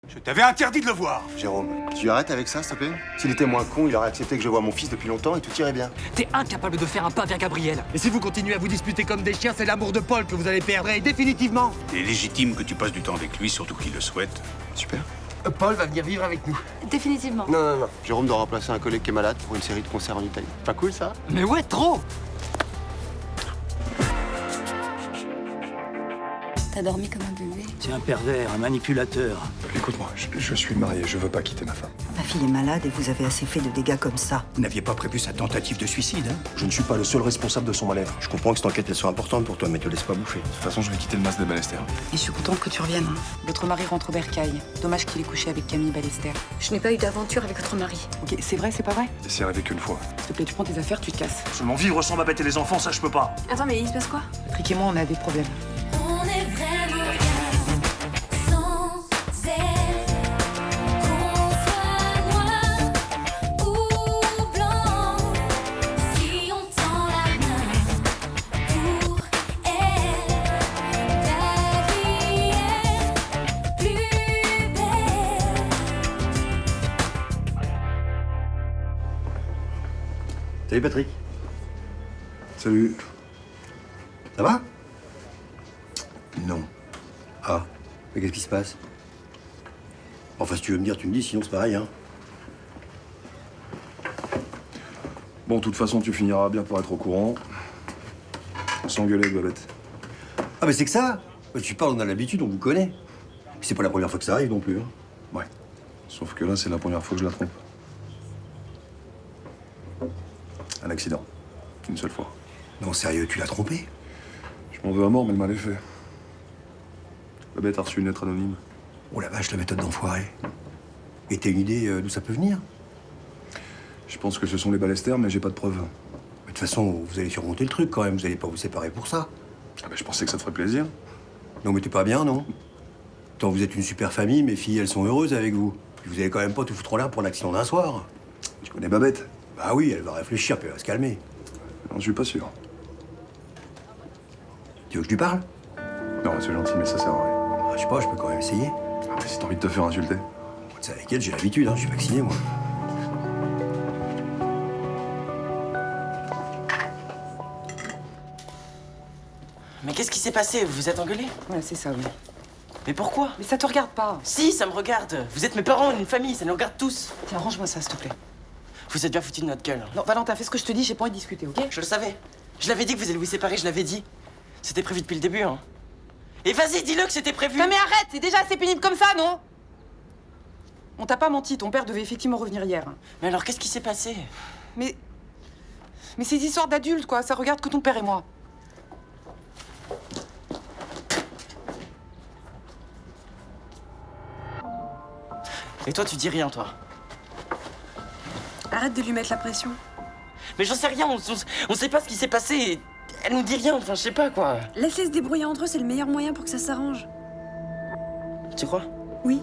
Je t'avais interdit de le voir. Jérôme, tu arrêtes avec ça, s'il te plaît? S'il était moins con, il aurait accepté que je voie mon fils depuis longtemps et tout irait bien. T'es incapable de faire un pas vers Gabriel. Et si vous continuez à vous disputer comme des chiens, c'est l'amour de Paul que vous allez perdre, et définitivement. Il est légitime que tu passes du temps avec lui, surtout qu'il le souhaite. Super. Paul va venir vivre avec nous. Définitivement. Non. Jérôme doit remplacer un collègue qui est malade pour une série de concerts en Italie. Pas cool, ça? Mais ouais, trop. T'as dormi comme un bébé. C'est un pervers, un manipulateur. Écoute-moi, je suis marié, je veux pas quitter ma femme. Ma fille est malade et vous avez assez fait de dégâts comme ça. Vous n'aviez pas prévu sa tentative de suicide, hein? Je ne suis pas le seul responsable de son mal-être. Je comprends que cette enquête elle soit importante pour toi, mais te laisse pas bouffer. De toute façon, je vais quitter le mas des Ballester. Et je suis contente que tu reviennes. Votre mari rentre au bercail. Dommage qu'il ait couché avec Camille Ballester. Je n'ai pas eu d'aventure avec votre mari. Ok, c'est vrai, c'est pas vrai? Et c'est arrivé qu'une fois. S'il te plaît, tu prends tes affaires, tu te casses. Seulement vivre sans ma bête et les enfants, ça je peux pas. Attends, mais il se passe quoi? Patrick et moi, on a des problèmes. On est vraiment bien sans elle. Qu'on soit noir ou blanc, si on tend la main pour elle, la vie est plus belle. Salut Patrick. Salut. Ça va? Non. Ah, mais qu'est-ce qui se passe? Enfin, si tu veux me dire, tu me dis, sinon c'est pareil, hein. Bon, de toute façon, tu finiras bien pour être au courant. On s'engueulait avec Babette. Ah, mais c'est que ça! Tu parles, on a l'habitude, on vous connaît. Puis c'est pas la première fois que ça arrive non plus, hein. Ouais. Sauf que là, c'est la première fois que je la trompe. Un accident. Une seule fois. Non, sérieux, tu l'as trompé? Je m'en veux à mort, mais le mal est fait. Babette a reçu une lettre anonyme. Oh la vache, la méthode d'enfoiré. Et t'as une idée d'où ça peut venir? Je pense que ce sont les Ballester, mais j'ai pas de preuves. Mais de toute façon, vous allez surmonter le truc quand même, vous allez pas vous séparer pour ça. Ah bah, je pensais que ça te ferait plaisir. Non, mais t'es pas bien, non? Tant vous êtes une super famille, mes filles, elles sont heureuses avec vous. Puis vous allez quand même pas tout foutre en l'air pour l'accident d'un soir. Tu connais Babette? Bah oui, elle va réfléchir, puis elle va se calmer. Non, je suis pas sûr. Tu veux que je lui parle? Non, c'est gentil, mais ça sert à rien. Ah, je sais pas, je peux quand même essayer. Ah, mais si t'as envie de te faire insulter. C'est avec elle, j'ai l'habitude, hein, je suis vacciné, moi. Mais qu'est-ce qui s'est passé? Vous vous êtes engueulés? Ouais, c'est ça, oui. Mais pourquoi? Mais ça te regarde pas. Si, ça me regarde. Vous êtes mes parents, une famille, ça nous regarde tous. Tiens, range-moi ça, s'il te plaît. Vous êtes bien foutus de notre gueule. Non, Valentin, fais ce que je te dis, j'ai pas envie de discuter, ok? Je le savais. Je l'avais dit que vous allez vous séparer, je l'avais dit. C'était prévu depuis le début, hein. Et vas-y, dis-le que c'était prévu. Non mais arrête, c'est déjà assez pénible comme ça, non? On t'a pas menti, ton père devait effectivement revenir hier. Mais alors, qu'est-ce qui s'est passé? Mais ces histoires d'adultes, quoi, ça regarde que ton père et moi. Et toi, tu dis rien, toi? Arrête de lui mettre la pression. Mais j'en sais rien, on sait pas ce qui s'est passé. Elle nous dit rien, enfin, je sais pas, quoi. Laisse-les se débrouiller entre eux, c'est le meilleur moyen pour que ça s'arrange. Tu crois? Oui.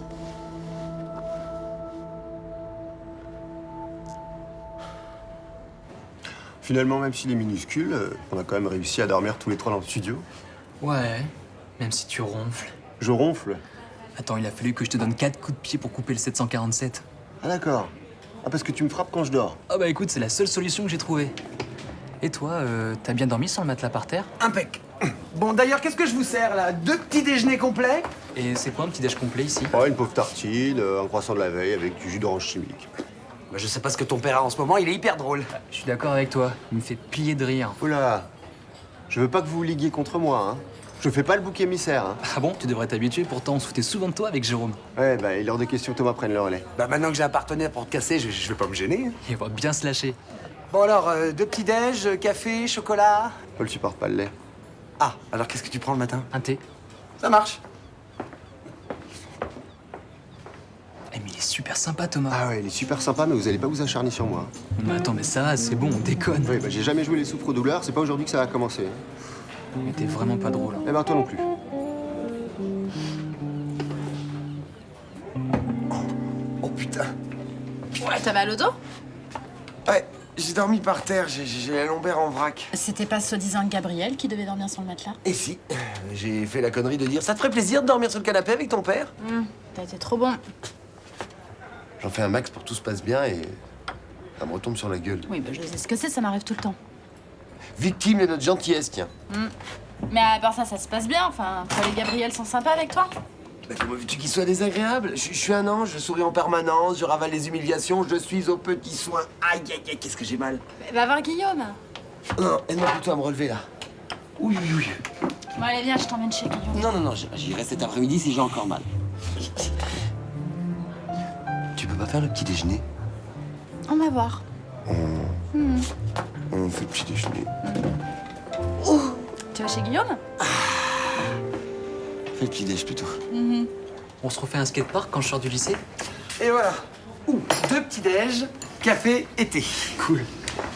Finalement, même s'il est minuscule, on a quand même réussi à dormir tous les trois dans le studio. Ouais, même si tu ronfles. Je ronfle. Attends, il a fallu que je te donne 4 coups de pied pour couper le 747. Ah d'accord. Ah parce que tu me frappes quand je dors. Ah bah écoute, c'est la seule solution que j'ai trouvée. Et toi, t'as bien dormi sans le matelas par terre? Impec. Bon, d'ailleurs, qu'est-ce que je vous sers, là? 2 petits déjeuners complets? Et c'est quoi un petit déj complet ici? Oh, une pauvre tartine, un croissant de la veille avec du jus d'orange chimique. Bah, je sais pas ce que ton père a en ce moment, il est hyper drôle. Je suis d'accord avec toi, il me fait plier de rire. Oh là, je veux pas que vous vous liguiez contre moi, hein. Je fais pas le bouc émissaire, hein. Ah bon? Tu devrais t'habituer, pourtant on se foutait souvent de toi avec Jérôme. Ouais, bah, il est hors de question que Thomas prenne le relais. Bah, maintenant que j'ai un partenaire pour te casser, je vais pas me gêner. Hein. Il va bien se lâcher. Bon, alors, 2 petits déj, café, chocolat. Paul supporte pas le lait. Ah, alors qu'est-ce que tu prends le matin? Un thé. Ça marche. Eh mais il est super sympa Thomas. Ah ouais, il est super sympa, mais vous allez pas vous acharner sur moi. Mais attends, mais ça va, c'est bon, on déconne. Oui, bah j'ai jamais joué les souffres-douleurs, c'est pas aujourd'hui que ça va commencer. Mais t'es vraiment pas drôle. Eh ben toi non plus. Oh putain. Ouais, t'as mal au dos? Ouais, j'ai dormi par terre, j'ai la lombaire en vrac. C'était pas soi-disant Gabriel qui devait dormir sur le matelas? Et si, j'ai fait la connerie de dire « Ça te ferait plaisir de dormir sur le canapé avec ton père ?» T'as été trop bon. J'en fais un max pour que tout se passe bien et ça me retombe sur la gueule. Oui, bah je sais ce que c'est, ça m'arrive tout le temps. Victime de notre gentillesse, tiens. Mais à part ça se passe bien. Enfin, Paul et Gabriel sont sympas avec toi. Bah, comment veux-tu qu'il soit désagréable? Je suis un ange, je souris en permanence, je ravale les humiliations, je suis aux petits soins. Aïe, aïe, aïe, qu'est-ce que j'ai mal. Va voir Guillaume. Non, aide-moi plutôt à me relever, là. Oui, oui, oui. Bon, allez, viens, je t'emmène chez Guillaume. Non, non, non, j'irai cet après-midi si j'ai encore mal. Tu peux pas faire le petit déjeuner? On va voir. On fait le petit déjeuner. Tu vas chez Guillaume? Fais le petit déj plutôt. On se refait un skatepark quand je sors du lycée? Et voilà. Ouh, 2 petits déj, café, été. Cool.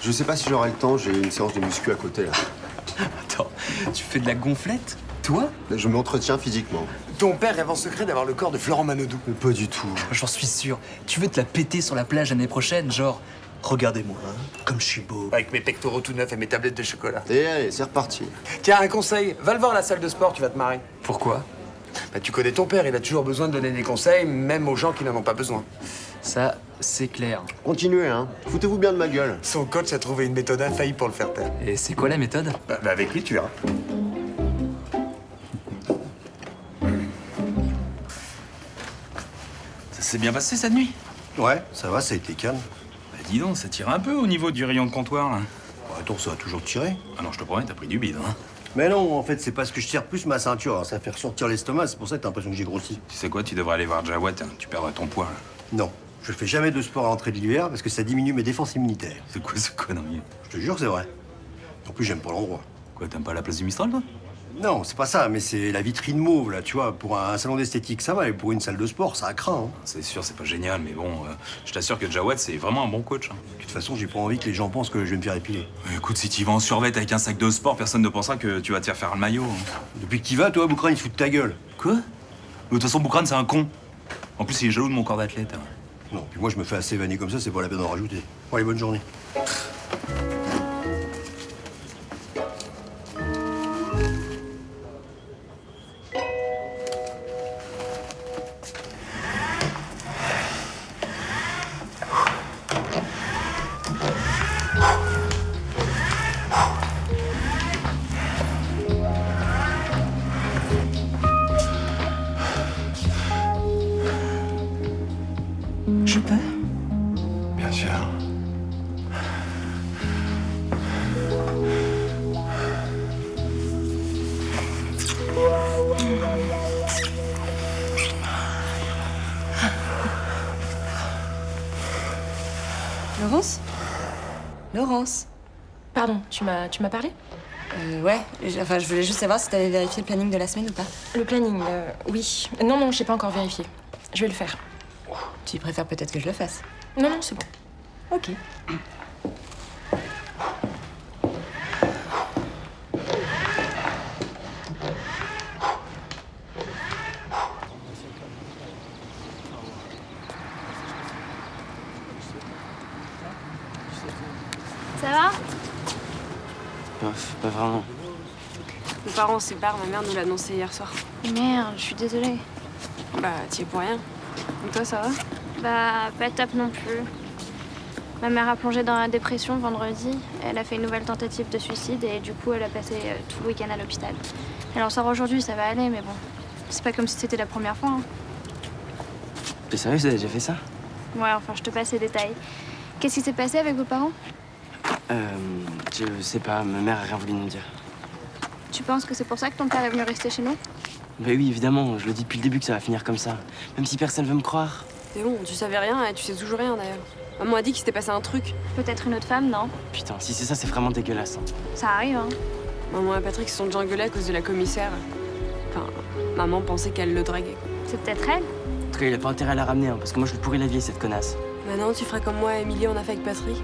Je sais pas si j'aurai le temps, j'ai une séance de muscu à côté là. Attends, tu fais de la gonflette? Toi? Je m'entretiens physiquement. Ton père rêve en secret d'avoir le corps de Florent Manodou. Mais pas du tout. J'en suis sûr. Tu veux te la péter sur la plage l'année prochaine, genre... Regardez-moi, hein, comme je suis beau. Avec mes pectoraux tout neufs et mes tablettes de chocolat. Et allez, c'est reparti. Tiens, un conseil, va le voir à la salle de sport, tu vas te marrer. Pourquoi? Bah, tu connais ton père, il a toujours besoin de donner des conseils, même aux gens qui n'en ont pas besoin. Ça, c'est clair. Continuez, hein. Foutez-vous bien de ma gueule. Son coach a trouvé une méthode infaillible pour le faire taire. Et c'est quoi la méthode? Bah, avec lui, tu verras. Ça s'est bien passé cette nuit? Ouais, ça va, ça a été calme. Bah dis donc, ça tire un peu au niveau du rayon de comptoir, là. Bon, attends, ça a toujours tiré. Ah non, je te promets, t'as pris du bide, hein. Mais non, en fait, c'est parce que je tire plus ma ceinture, alors ça fait ressortir l'estomac, c'est pour ça que t'as l'impression que j'ai grossi. Tu sais quoi, tu devrais aller voir Jawad, hein, tu perdras ton poids, là. Non, je fais jamais de sport à l'entrée de l'hiver parce que ça diminue mes défenses immunitaires. C'est quoi ce connerie? Je te jure, c'est vrai. En plus, j'aime pas l'endroit. Quoi, t'aimes pas la place du Mistral, toi? Non, c'est pas ça, mais c'est la vitrine mauve, là, tu vois. Pour un salon d'esthétique, ça va, et pour une salle de sport, ça craint. Hein. C'est sûr, c'est pas génial, mais bon, je t'assure que Jawad, c'est vraiment un bon coach, hein. De toute façon, j'ai pas envie que les gens pensent que je vais me faire épiler. Écoute, si tu vas en survêt avec un sac de sport, personne ne pensera que tu vas te faire le maillot, hein. Depuis que t'y vas, toi, Boukran, il se fout de ta gueule. Quoi? De toute façon, Boukran, c'est un con. En plus, il est jaloux de mon corps d'athlète, hein. Non, puis moi, je me fais assez vanner comme ça, c'est pas la peine d'en rajouter. Bon, allez, bonne journée. Je peux? Bien sûr. Laurence? Laurence? Pardon, tu m'as parlé? Ouais, enfin, je voulais juste savoir si t'avais vérifié le planning de la semaine ou pas. Le planning, oui. Non, je sais pas encore vérifié. Je vais le faire. Tu préfères peut-être que je le fasse. Non, c'est bon. Ok. Ça va? Pas vraiment. Nos parents se séparent, ma mère nous l'a annoncé hier soir. Merde, je suis désolée. Bah, t'y es pour rien. Et toi, ça va? Bah, pas top non plus. Ma mère a plongé dans la dépression vendredi. Elle a fait une nouvelle tentative de suicide et du coup, elle a passé tout le week-end à l'hôpital. Elle en sort aujourd'hui, ça va aller, mais bon. C'est pas comme si c'était la première fois. Hein. T'es sérieux, t'as déjà fait ça? Ouais, enfin, je te passe les détails. Qu'est-ce qui s'est passé avec vos parents? Je sais pas, ma mère a rien voulu nous dire. Tu penses que c'est pour ça que ton père est venu rester chez nous? Bah oui, évidemment, je le dis depuis le début que ça va finir comme ça. Même si personne veut me croire. C'est bon, tu savais rien et tu sais toujours rien d'ailleurs. Maman a dit qu'il s'était passé un truc. Peut-être une autre femme, non? Putain, si c'est ça, c'est vraiment dégueulasse. Hein. Ça arrive, hein. Maman et Patrick se sont déjà engueulés à cause de la commissaire. Enfin, maman pensait qu'elle le draguait. C'est peut-être elle? En tout cas, il a pas intérêt à la ramener, hein, parce que moi je lui pourris la vie, cette connasse. Maintenant, tu feras comme moi et Émilie, on a fait avec Patrick.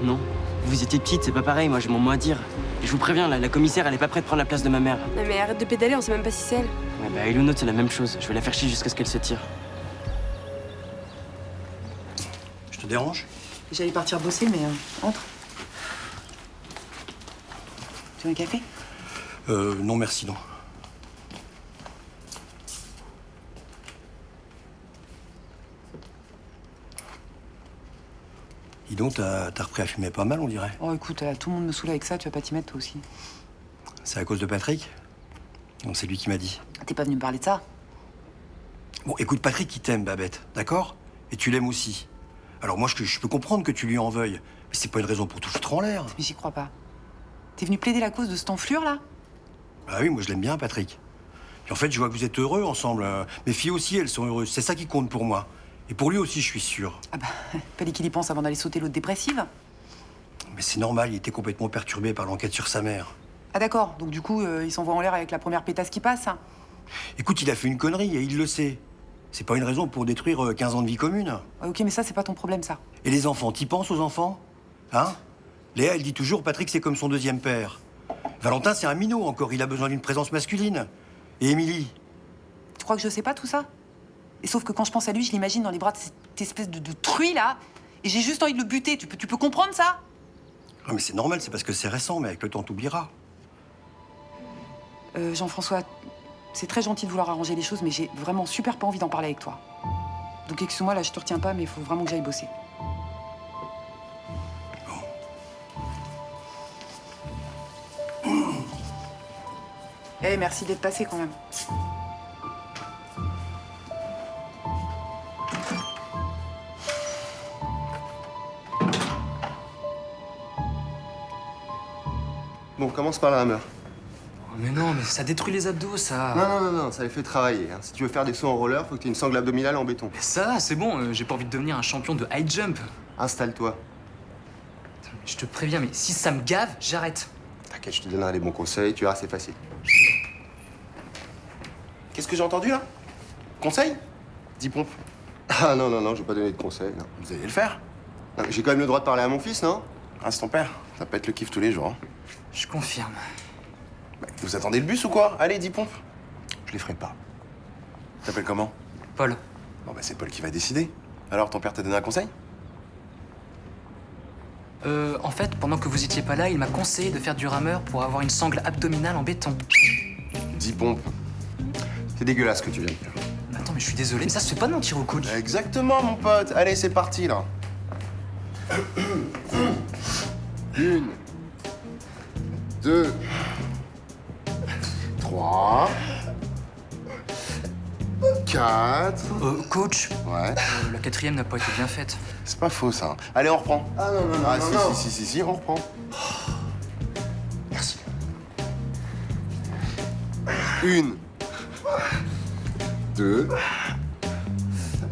Non. Vous étiez petite, c'est pas pareil, moi j'ai mon mot à dire. Et je vous préviens, là, la commissaire, elle est pas prête de prendre la place de ma mère. Non mais arrête de pédaler, on sait même pas si c'est elle. Ouais, bah, et l'autre, c'est la même chose. Je vais la faire chier jusqu'à ce qu'elle se tire. Je te dérange? J'allais partir bosser, mais entre. Tu veux un café? Non, merci, non. Dis donc, t'as repris à fumer pas mal, on dirait. Oh, écoute, tout le monde me saoule avec ça, tu vas pas t'y mettre toi aussi. C'est à cause de Patrick? Non, c'est lui qui m'a dit. T'es pas venu me parler de ça? Bon, écoute, Patrick, il t'aime, Babette, d'accord? Et tu l'aimes aussi. Alors moi, je peux comprendre que tu lui en veuilles, mais c'est pas une raison pour tout foutre en l'air. Mais j'y crois pas. T'es venu plaider la cause de cet enflure, là? Ah oui, moi je l'aime bien, Patrick. Et en fait, je vois que vous êtes heureux ensemble. Mes filles aussi, elles sont heureuses. C'est ça qui compte pour moi. Et pour lui aussi, je suis sûr. Ah bah, fallait qu'il y pense avant d'aller sauter l'autre dépressive. Mais c'est normal, il était complètement perturbé par l'enquête sur sa mère. Ah d'accord, donc du coup, il s'envoie en l'air avec la première pétasse qui passe. Écoute, il a fait une connerie et il le sait. C'est pas une raison pour détruire 15 ans de vie commune. Ouais, ok, mais ça, c'est pas ton problème, ça. Et les enfants, t'y penses aux enfants? Hein? Léa, elle dit toujours, Patrick, c'est comme son deuxième père. Valentin, c'est un minot encore, il a besoin d'une présence masculine. Et Émilie? Tu crois que je sais pas tout ça? Et sauf que quand je pense à lui, je l'imagine dans les bras de cette espèce de truie, là. Et j'ai juste envie de le buter. Tu peux comprendre ça? Ah, mais c'est normal, c'est parce que c'est récent, mais avec le temps, t'oublieras. Jean-François, c'est très gentil de vouloir arranger les choses, mais j'ai vraiment super pas envie d'en parler avec toi. Donc excuse-moi, là, je te retiens pas, mais il faut vraiment que j'aille bosser. Eh, merci d'être passé quand même. Bon, commence par la hammer. Mais non, mais ça détruit les abdos, ça. Non, ça les fait travailler. Hein. Si tu veux faire des sauts en roller, faut que tu aies une sangle abdominale en béton. Mais ça, c'est bon, j'ai pas envie de devenir un champion de high jump. Installe-toi. Je te préviens, mais si ça me gave, j'arrête. T'inquiète, je te donnerai des bons conseils, tu verras, c'est facile. Qu'est-ce que j'ai entendu, là? Conseil? 10 pompes. Ah non, je vais pas donner de conseils, non. Vous allez le faire? J'ai quand même le droit de parler à mon fils, non? Ah, c'est ton père. Ça peut être le kiff tous les jours. Hein. Je confirme. Bah, vous attendez le bus ou quoi? Allez, 10 pompes. Je les ferai pas. T'appelles comment? Paul. Bon, bah, c'est Paul qui va décider. Alors, ton père t'a donné un conseil? En fait, pendant que vous étiez pas là, il m'a conseillé de faire du rameur pour avoir une sangle abdominale en béton. 10 pompes. C'est dégueulasse ce que tu viens de faire. Attends, mais je suis désolé, mais ça se fait pas de mentir au coach. Exactement, mon pote. Allez, c'est parti, là. 1, 2, 3, 4. Coach, Ouais. la quatrième n'a pas été bien faite. C'est pas faux, ça. Allez, on reprend. Ah non, Si, on reprend. Merci. 1, 2,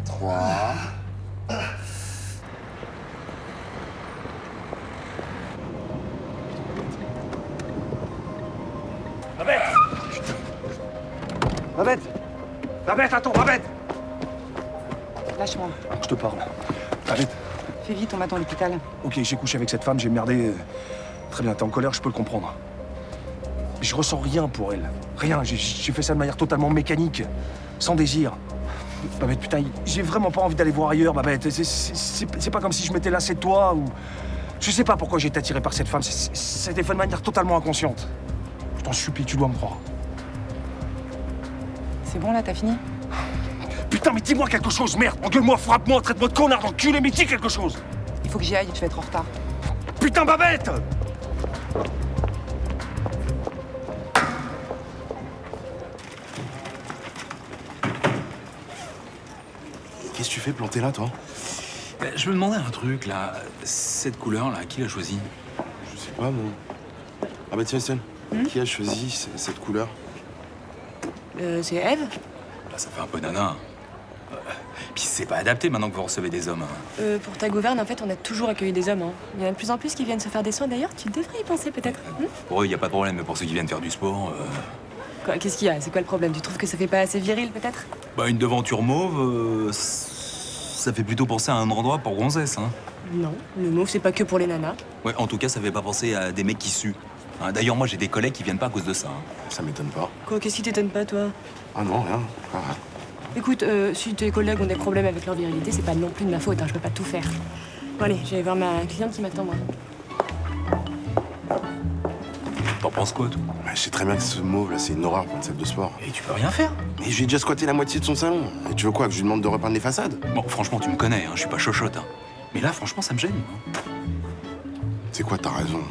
3. Babette, attends, Babette! Lâche-moi. Je te parle. Babette, Fais vite, on m'attend à l'hôpital. ok, j'ai couché avec cette femme, j'ai merdé. Très bien, t'es en colère, je peux le comprendre. Mais je ressens rien pour elle. Rien, j'ai fait ça de manière totalement mécanique, sans désir. Babette, putain, j'ai vraiment pas envie d'aller voir ailleurs, Babette. C'est pas comme si je m'étais lassé de toi ou... Je sais pas pourquoi j'ai été attiré par cette femme. C'était fait de manière totalement inconsciente. Je t'en supplie, tu dois me croire. C'est bon, là, t'as fini? Putain, mais dis-moi quelque chose, merde! Engueule-moi, frappe-moi, traite-moi de connard, d'enculé, mais dis quelque chose! Il faut que j'y aille, je vais être en retard. Putain, Babette! Qu'est-ce que tu fais planté là, toi? Je me demandais un truc, là. Cette couleur-là, qui l'a choisie? Je sais pas, moi. Ah bah tiens, qui a choisi cette couleur? C'est Eve. Là, ça fait un peu nana. Puis c'est pas adapté maintenant que vous recevez des hommes. Hein. Pour ta gouverne, en fait, on a toujours accueilli des hommes. Hein. Il y en a de plus en plus qui viennent se faire des soins. D'ailleurs, tu devrais y penser peut-être. Pour eux, il n'y a pas de problème, mais pour ceux qui viennent faire du sport... Quoi, qu'est-ce qu'il y a? C'est quoi le problème? Tu trouves que ça fait pas assez viril, peut-être? Bah, une devanture mauve, ça fait plutôt penser à un endroit pour gonzesse, hein. Non, le mauve, c'est pas que pour les nanas. Ouais, en tout cas, ça fait pas penser à des mecs qui suent. Hein, d'ailleurs, moi, j'ai des collègues qui viennent pas à cause de ça. Hein. Ça m'étonne pas. Quoi, qu'est-ce qui t'étonne pas, toi? Ah non, rien. Ah. Écoute, si tes collègues ont des problèmes avec leur virilité, c'est pas non plus de ma faute, hein, je peux pas tout faire. Bon, allez, je vais voir ma cliente qui m'attend, moi. T'en penses quoi, toi? Bah, je sais très bien que ce mauve, là, c'est une horreur pour une salle de sport. Et tu peux rien faire. Mais j'ai déjà squatté la moitié de son salon. Et tu veux quoi, que je lui demande de repeindre les façades? Bon, franchement, tu me connais, hein, je suis pas chochotte. Hein. Mais là, franchement, ça me gêne. C'est quoi, t'as raison.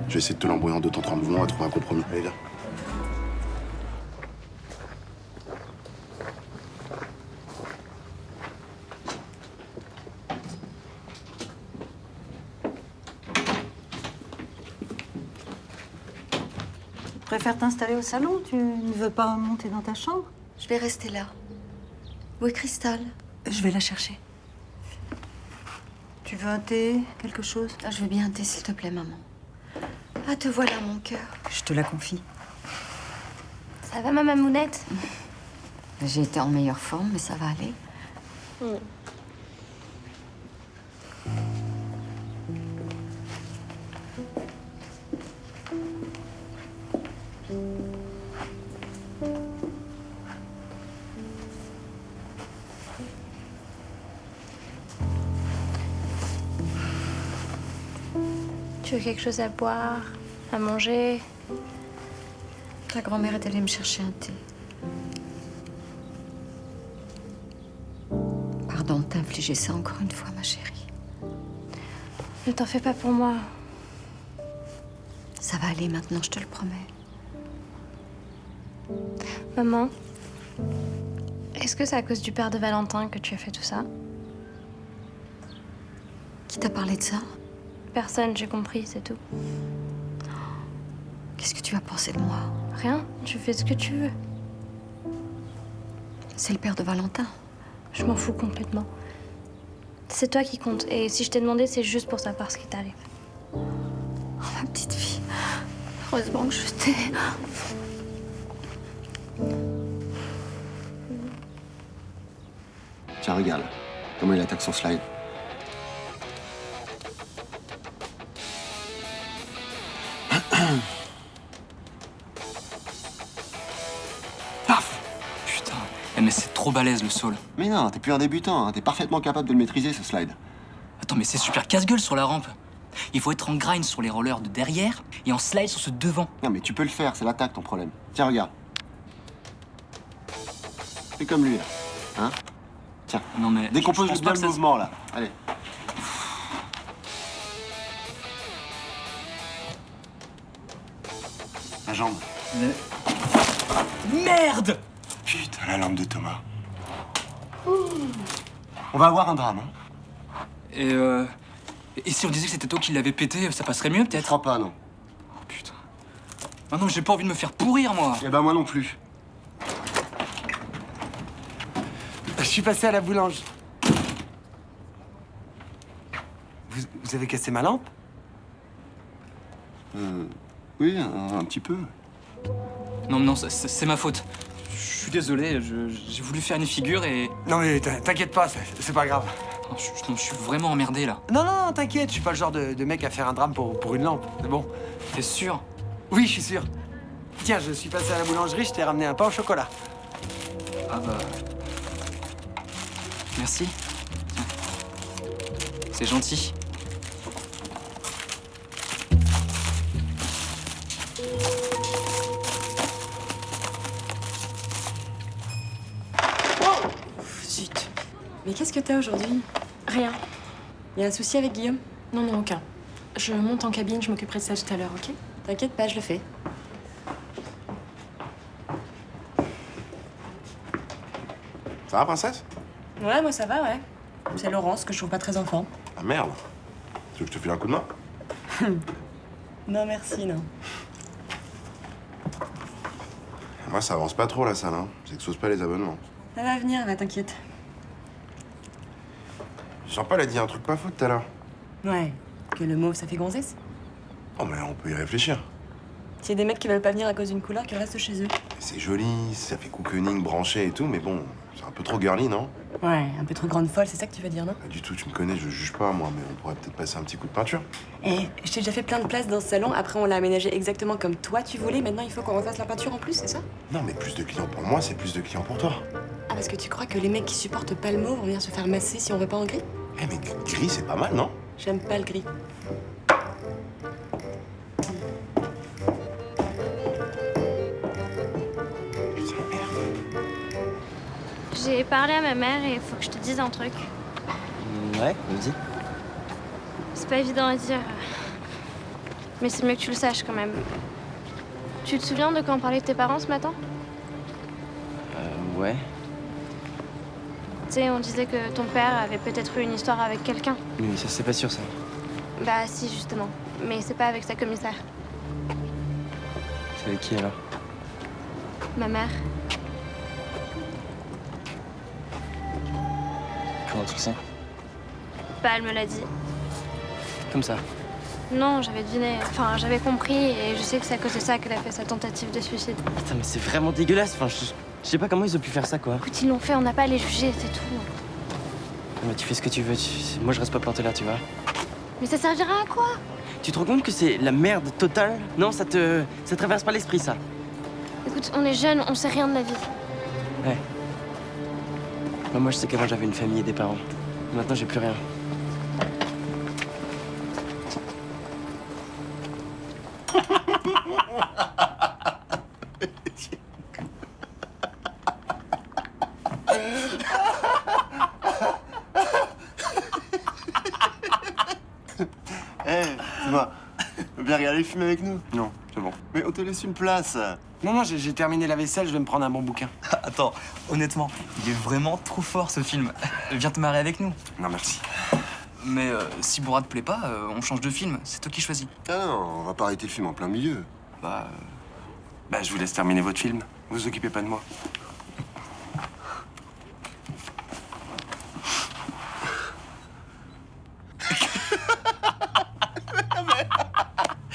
Je vais essayer de te l'embrouiller en deux temps, trois mouvements à trouver un compromis. Allez, viens. Tu préfères t'installer au salon? Tu ne veux pas monter dans ta chambre? Je vais rester là. Où est Cristal? Je vais la chercher. Tu veux un thé? Quelque chose? Ah, je veux bien un thé, s'il te plaît, maman. Ah, te voilà, mon cœur. Je te la confie. Ça va, ma mamounette? J'ai été en meilleure forme, mais ça va aller. Tu veux quelque chose à boire, à manger? Ta grand-mère est allée me chercher un thé. Pardon de t'infliger ça encore une fois, ma chérie. Ne t'en fais pas pour moi. Ça va aller maintenant, je te le promets. Maman, est-ce que c'est à cause du père de Valentin que tu as fait tout ça? Qui t'a parlé de ça? Personne, j'ai compris, c'est tout. Qu'est-ce que tu vas penser de moi? Rien, tu fais ce que tu veux. C'est le père de Valentin. Je m'en fous complètement. C'est toi qui compte. Et si je t'ai demandé, c'est juste pour savoir ce qui t'arrive. Oh, ma petite fille. Heureusement que je t'ai. Tiens, regarde. Comment il attaque son slide. Paf! Putain. Eh, mais c'est trop balèze le saut. Mais non, t'es plus un débutant, hein. T'es parfaitement capable de le maîtriser, ce slide. Attends, mais c'est super casse-gueule sur la rampe. Il faut être en grind sur les rollers de derrière et en slide sur ce devant. Non, mais tu peux le faire, c'est l'attaque ton problème. Tiens, regarde. Fais comme lui, là. Hein? Tiens. Non, mais. Décompose je pense bien pas le que ça mouvement, là. Allez. La jambe. Merde! Putain, la lampe de Thomas. On va avoir un drame, hein? Et si on disait que c'était toi qui l'avais pété, ça passerait mieux peut-être? Je crois pas, non. Oh putain. Ah non, mais j'ai pas envie de me faire pourrir, moi. Eh ben, moi non plus. Je suis passé à la boulange. Vous avez cassé ma lampe? Oui, un petit peu. Non, non, c'est ma faute. Je suis désolé, j'ai voulu faire une figure et... Non mais t'inquiète pas, c'est pas grave. Non, je suis vraiment emmerdé, là. Non, non, t'inquiète, je suis pas le genre de mec à faire un drame pour une lampe, c'est bon. T'es sûr? Oui, je suis sûr. Tiens, je suis passé à la boulangerie, je t'ai ramené un pain au chocolat. Ah bah... Merci. C'est gentil. Zut. Mais qu'est-ce que t'as aujourd'hui? Rien. Y a un souci avec Guillaume? Non, non, aucun. Je monte en cabine, je m'occuperai de ça tout à l'heure, ok? T'inquiète pas, je le fais. Ça va, princesse? Ouais, moi ça va, ouais. C'est Laurence, que je trouve pas très enfant. Ah merde. Tu veux que je te file un coup de main? Non, merci, non. Moi, ça avance pas trop, la salle, hein. J'expose pas les abonnements. Ça va venir, va, t'inquiète. Jean-Paul a dit un truc pas fou tout à l'heure. Ouais, que le mauve, ça fait gonzesse. Oh, mais on peut y réfléchir. S'il y a des mecs qui veulent pas venir à cause d'une couleur, qu'ils restent chez eux. C'est joli, ça fait cocooning, branché et tout, mais bon, c'est un peu trop girly, non? Ouais, un peu trop grande folle, c'est ça que tu veux dire, non? Pas du tout, tu me connais, je juge pas, moi, mais on pourrait peut-être passer un petit coup de peinture. Eh, je t'ai déjà fait plein de places dans ce salon, après on l'a aménagé exactement comme toi tu voulais, maintenant il faut qu'on refasse la peinture en plus, c'est ça? Non, mais plus de clients pour moi, c'est plus de clients pour toi. Ah, parce que tu crois que les mecs qui supportent pas le mauve vont venir se faire masser si on veut pas en gris? Eh, mais gris, c'est pas mal, non? J'aime pas le gris. J'ai parlé à ma mère et il faut que je te dise un truc. Ouais, vas-y. C'est pas évident à dire. Mais c'est mieux que tu le saches quand même. Tu te souviens de quand on parlait de tes parents ce matin? Ouais. Tu sais, on disait que ton père avait peut-être eu une histoire avec quelqu'un. Mais ça, c'est pas sûr, ça. Bah si, justement. Mais c'est pas avec sa commissaire. C'est avec qui, alors? Ma mère. Comment tu le sais? Bah, elle me l'a dit. Comme ça. Non, j'avais deviné. Enfin, j'avais compris et je sais que c'est à cause de ça qu'elle a fait sa tentative de suicide. Putain, mais c'est vraiment dégueulasse. Enfin, je sais pas comment ils ont pu faire ça, quoi. Écoute, ils l'ont fait, on n'a pas à les juger, c'est tout. Mais tu fais ce que tu veux. Moi, je reste pas planté là, tu vois. Mais ça servira à quoi? Tu te rends compte que c'est la merde totale? Non, ça traverse pas l'esprit, ça. Écoute, on est jeunes, on sait rien de la vie. Ouais. Moi, je sais qu'avant, j'avais une famille et des parents. Maintenant, j'ai plus rien. Dis-moi, tu veux bien regarder le film avec nous? Non, c'est bon. Mais on te laisse une place. Non, j'ai terminé la vaisselle, je vais me prendre un bon bouquin. Attends, honnêtement, il est vraiment trop fort ce film. Viens te marrer avec nous. Non, merci. Mais si Borat te plaît pas, on change de film. C'est toi qui choisis. Ah non, on va pas arrêter le film en plein milieu. Bah, je vous laisse terminer votre film. Vous occupez pas de moi.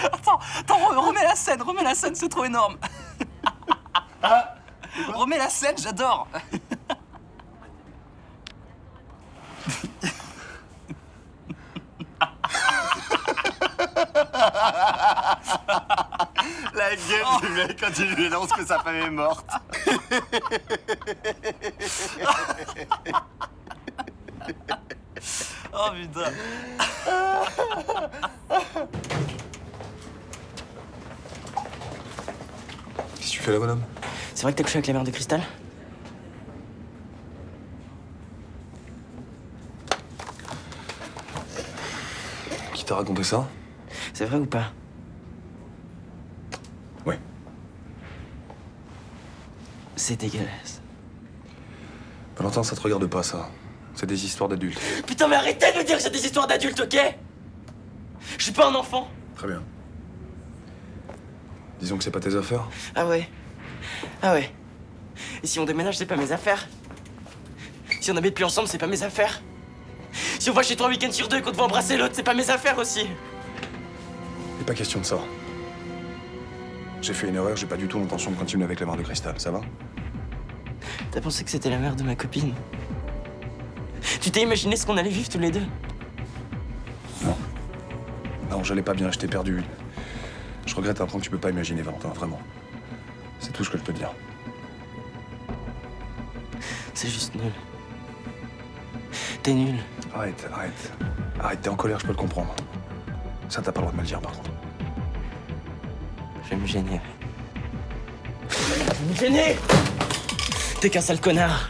Attends, remets la scène, c'est trop énorme. Remets la scène, j'adore. La gueule du mec quand il lui annonce que sa femme est morte. Oh putain. Qu'est-ce que tu fais là, bonhomme? C'est vrai que t'as couché avec la mère de Cristal? Qui t'a raconté ça? C'est vrai ou pas? Ouais. C'est dégueulasse. Valentin, ça te regarde pas, ça. C'est des histoires d'adultes. Putain, mais arrêtez de me dire que c'est des histoires d'adultes, ok? Je suis pas un enfant. Très bien. Disons que c'est pas tes affaires. Ah ouais? Ah ouais? Et si on déménage, c'est pas mes affaires? Si on habite plus ensemble, c'est pas mes affaires? Si on va chez toi un week-end sur deux et qu'on doit embrasser l'autre, c'est pas mes affaires aussi? Il est pas question de ça. J'ai fait une erreur, j'ai pas du tout l'intention de continuer avec la mère de Cristal, ça va? T'as pensé que c'était la mère de ma copine? Tu t'es imaginé ce qu'on allait vivre tous les deux? Non. Non, j'allais pas bien, je t'ai perdu. Je regrette un point que tu peux pas imaginer, Valentin, vraiment. C'est tout ce que je peux te dire. C'est juste nul. T'es nul. Arrête, arrête. Arrête, t'es en colère, je peux le comprendre. Ça, t'as pas le droit de me le dire, par contre. Je vais me gêner. Je vais me gêner! T'es qu'un sale connard.